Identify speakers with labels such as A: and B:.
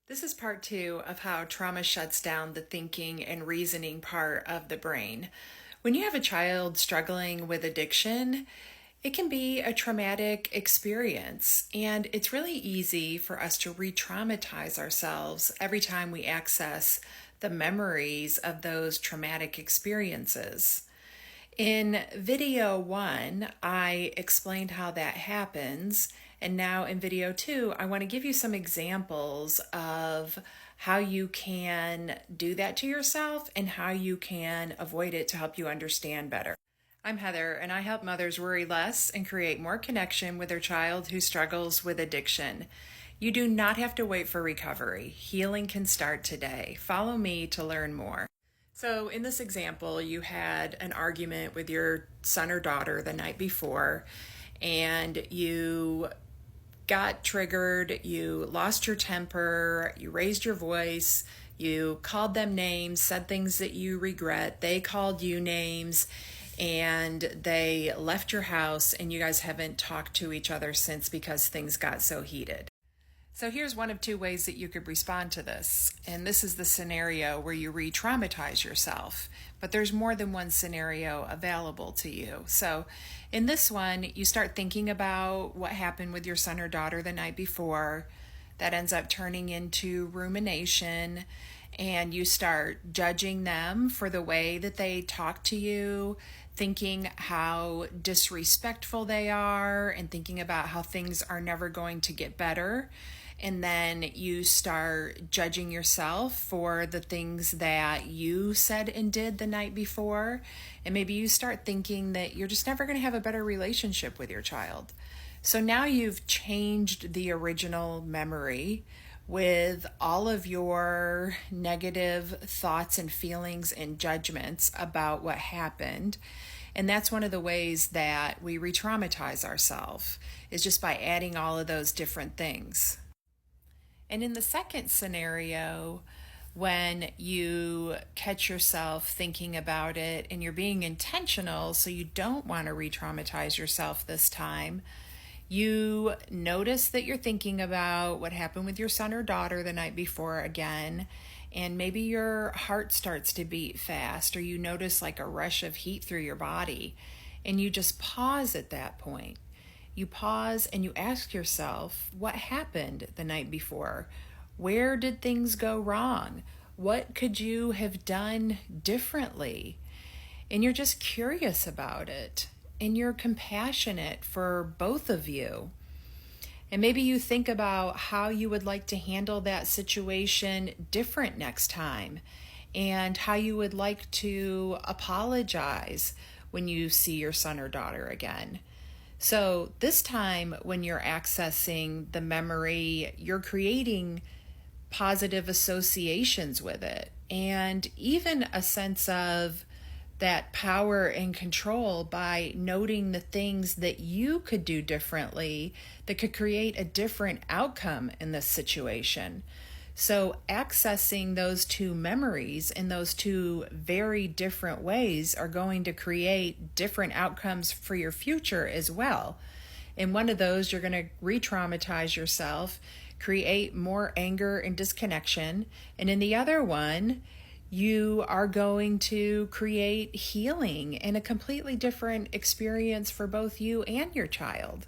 A: This is part two of how trauma shuts down the thinking and reasoning part of the brain. When you have a child struggling with addiction, it can be a traumatic experience, and it's really easy for us to re traumatize ourselves every time we access the memories of those traumatic experiences. In video one, I explained how that happens. And now in video two, I want to give you some examples of how you can do that to yourself and how you can avoid it to help you understand better. I'm Heather, and I help mothers worry less and create more connection with their child who struggles with addiction. You do not have to wait for recovery. Healing can start today. Follow me to learn more. So in this example, you had an argument with your son or daughter the night before, and you got triggered, you lost your temper, you raised your voice, you called them names, said things that you regret, they called you names, and they left your house, and you guys haven't talked to each other since because things got so heated. So here's one of two ways that you could respond to this. And this is the scenario where you re-traumatize yourself. But there's more than one scenario available to you. So in this one, you start thinking about what happened with your son or daughter the night before. That ends up turning into rumination. And you start judging them for the way that they talk to you, thinking how disrespectful they are, and thinking about how things are never going to get better. And then you start judging yourself for the things that you said and did the night before. And maybe you start thinking that you're just never going to have a better relationship with your child. So now you've changed the original memory with all of your negative thoughts and feelings and judgments about what happened. And that's one of the ways that we re-traumatize ourselves, is just by adding all of those different things. And in the second scenario, when you catch yourself thinking about it and you're being intentional, so you don't want to re-traumatize yourself this time, you notice that you're thinking about what happened with your son or daughter the night before again, and maybe your heart starts to beat fast, or you notice like a rush of heat through your body, and you just pause at that point. You pause and you ask yourself, what happened the night before? Where did things go wrong? What could you have done differently? And you're just curious about it. And you're compassionate for both of you. And maybe you think about how you would like to handle that situation different next time, and how you would like to apologize when you see your son or daughter again. So this time when you're accessing the memory, you're creating positive associations with it, and even a sense of that power and control by noting the things that you could do differently that could create a different outcome in this situation. So accessing those two memories in those two very different ways are going to create different outcomes for your future as well. In one of those, you're going to re-traumatize yourself, create more anger and disconnection. And in the other one, you are going to create healing and a completely different experience for both you and your child.